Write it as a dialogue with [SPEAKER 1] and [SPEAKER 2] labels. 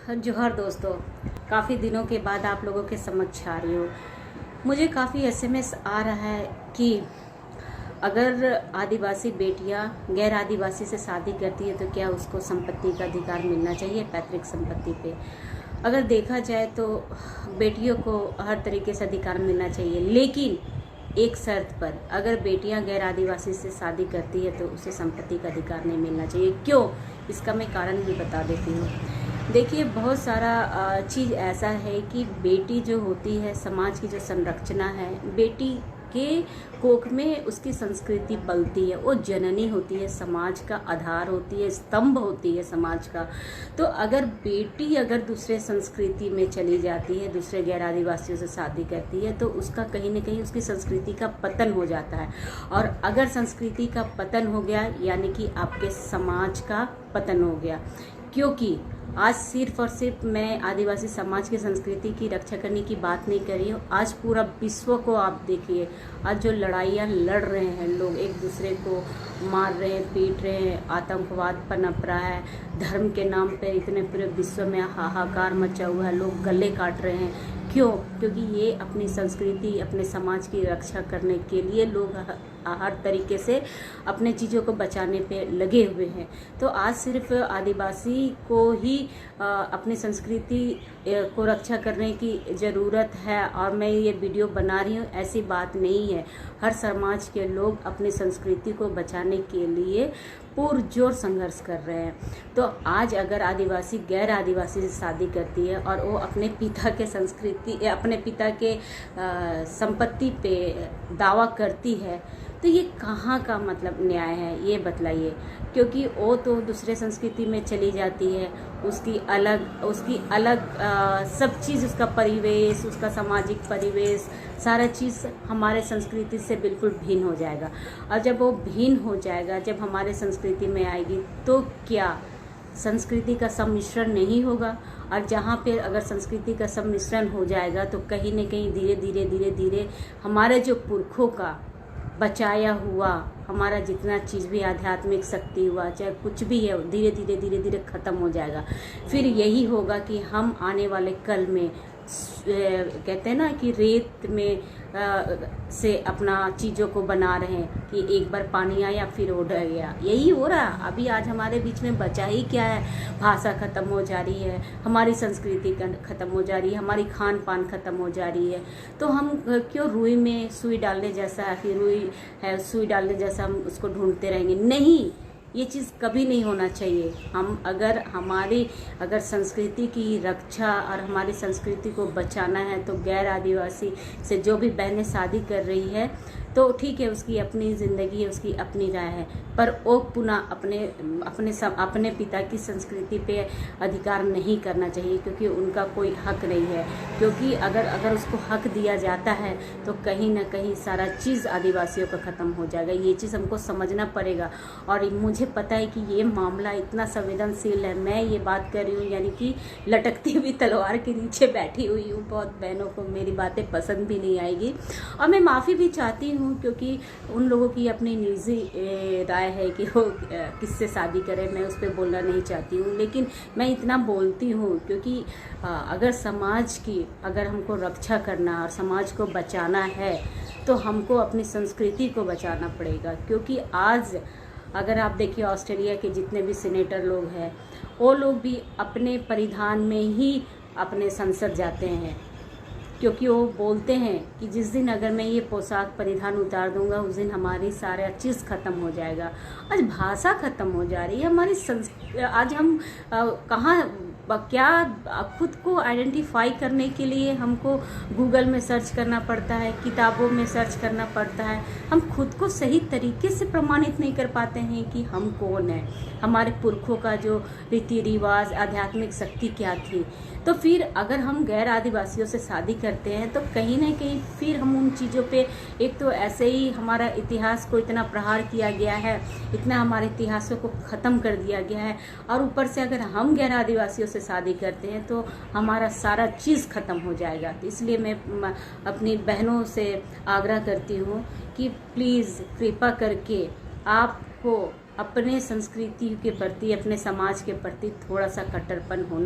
[SPEAKER 1] जोहर दोस्तों, काफ़ी दिनों के बाद आप लोगों के समक्ष आ रही हूँ। मुझे काफ़ी एसएमएस आ रहा है कि अगर आदिवासी बेटियां गैर आदिवासी से शादी करती है तो क्या उसको संपत्ति का अधिकार मिलना चाहिए, पैतृक संपत्ति पे। अगर देखा जाए तो बेटियों को हर तरीके से अधिकार मिलना चाहिए, लेकिन एक शर्त पर, अगर बेटियां गैर आदिवासी से शादी करती है तो उसे संपत्ति का अधिकार नहीं मिलना चाहिए। क्यों? इसका मैं कारण भी बता देती हूँ। देखिए, बहुत सारा चीज़ ऐसा है कि बेटी जो होती है, समाज की जो संरचना है, बेटी के कोख में उसकी संस्कृति पलती है। वो जननी होती है, समाज का आधार होती है, स्तंभ होती है समाज का। तो अगर बेटी दूसरे संस्कृति में चली जाती है, दूसरे गैर आदिवासियों से शादी करती है, तो उसका कहीं न कहीं उसकी संस्कृति का पतन हो जाता है। और अगर संस्कृति का पतन हो गया, यानी कि आपके समाज का पतन हो गया। क्योंकि आज सिर्फ और सिर्फ मैं आदिवासी समाज की संस्कृति की रक्षा करने की बात नहीं कर रही हूँ। आज पूरा विश्व को आप देखिए, आज जो लड़ाइयाँ लड़ रहे हैं लोग, एक दूसरे को मार रहे हैं, पीट रहे हैं, आतंकवाद पनप रहा है, धर्म के नाम पे इतने पूरे विश्व में हाहाकार मचा हुआ है, लोग गले काट रहे हैं। क्यों? क्योंकि ये अपनी संस्कृति, अपने समाज की रक्षा करने के लिए लोग हर तरीके से अपने चीज़ों को बचाने पे लगे हुए हैं। तो आज सिर्फ आदिवासी को ही अपनी संस्कृति को रक्षा करने की ज़रूरत है और मैं ये वीडियो बना रही हूँ, ऐसी बात नहीं है। हर समाज के लोग अपनी संस्कृति को बचाने के लिए पुरजोर संघर्ष कर रहे हैं। तो आज अगर आदिवासी गैर आदिवासी से शादी करती है और वो अपने पिता के संस्कृति, अपने पिता के संपत्ति पे दावा करती है, तो ये कहाँ का मतलब न्याय है, ये बतलाइए। क्योंकि वो तो दूसरे संस्कृति में चली जाती है, उसकी अलग सब चीज़, उसका परिवेश, उसका सामाजिक परिवेश, सारा चीज़ हमारे संस्कृति से बिल्कुल भिन्न हो जाएगा। और जब वो भिन्न हो जाएगा, जब हमारे संस्कृति में आएगी, तो क्या संस्कृति का सम्मिश्रण नहीं होगा? और जहाँ पे अगर संस्कृति का सम्मिश्रण हो जाएगा तो कहीं न कहीं धीरे धीरे हमारे जो पुरखों का बचाया हुआ, हमारा जितना चीज़ भी आध्यात्मिक शक्ति हुआ, चाहे कुछ भी है, धीरे धीरे ख़त्म हो जाएगा। फिर यही होगा कि हम आने वाले कल में कहते हैं ना कि रेत में से अपना चीज़ों को बना रहे हैं कि एक बार पानी आया फिर उड़ गया। यही हो रहा है अभी। आज हमारे बीच में बचा ही क्या है? भाषा ख़त्म हो जा रही है, हमारी संस्कृति ख़त्म हो जा रही है, हमारी खान पान ख़त्म हो जा रही है। तो हम क्यों रुई में सुई डालने जैसा है, फिर रुई है सुई डालने जैसा हम उसको ढूंढते रहेंगे? नहीं, ये चीज़ कभी नहीं होना चाहिए। हम अगर संस्कृति की रक्षा और हमारी संस्कृति को बचाना है तो गैर आदिवासी से जो भी बहनें शादी कर रही है तो ठीक है, उसकी अपनी ज़िंदगी है, उसकी अपनी राय है, पर वो पुनः अपने पिता की संस्कृति पे अधिकार नहीं करना चाहिए, क्योंकि उनका कोई हक नहीं है। क्योंकि अगर उसको हक दिया जाता है तो कहीं ना कहीं सारा चीज़ आदिवासियों का ख़त्म हो जाएगा। ये चीज़ हमको समझना पड़ेगा। और मुझे पता है कि ये मामला इतना संवेदनशील है। मैं ये बात कर रही हूँ यानी कि लटकती हुई तलवार के नीचे बैठी हुई हूँ। बहुत बहनों को मेरी बातें पसंद भी नहीं आएगी और मैं माफ़ी भी चाहती हूँ, क्योंकि उन लोगों की अपनी निजी राय है कि वो किससे शादी करें, मैं उस पर बोलना नहीं चाहती हूँ। लेकिन मैं इतना बोलती हूँ क्योंकि अगर समाज की हमको रक्षा करना और समाज को बचाना है तो हमको अपनी संस्कृति को बचाना पड़ेगा। क्योंकि आज अगर आप देखिए, ऑस्ट्रेलिया के जितने भी सीनेटर लोग हैं, वो लोग भी अपने परिधान में ही अपने संसद जाते हैं, क्योंकि वो बोलते हैं कि जिस दिन अगर मैं ये पोशाक परिधान उतार दूंगा, उस दिन हमारी सारा चीज़ ख़त्म हो जाएगा। आज भाषा ख़त्म हो जा रही है हमारी। आज हम कहाँ क्या खुद को आइडेंटिफाई करने के लिए हमको गूगल में सर्च करना पड़ता है, किताबों में सर्च करना पड़ता है। हम खुद को सही तरीके से प्रमाणित नहीं कर पाते हैं कि हम कौन हैं, हमारे पुरखों का जो रीति रिवाज, आध्यात्मिक शक्ति क्या थी। तो फिर अगर हम गैर आदिवासियों से शादी करते हैं तो कहीं ना कहीं फिर हम उन चीज़ों पे, एक तो ऐसे ही हमारा इतिहास को इतना प्रहार किया गया है, इतना हमारे इतिहासों को ख़त्म कर दिया गया है, और ऊपर से अगर हम गैर आदिवासियों से शादी करते हैं तो हमारा सारा चीज़ ख़त्म हो जाएगा। तो इसलिए मैं अपनी बहनों से आग्रह करती हूँ कि प्लीज़ कृपा करके आपको अपने संस्कृति के प्रति, अपने समाज के प्रति थोड़ा सा कट्टरपन होना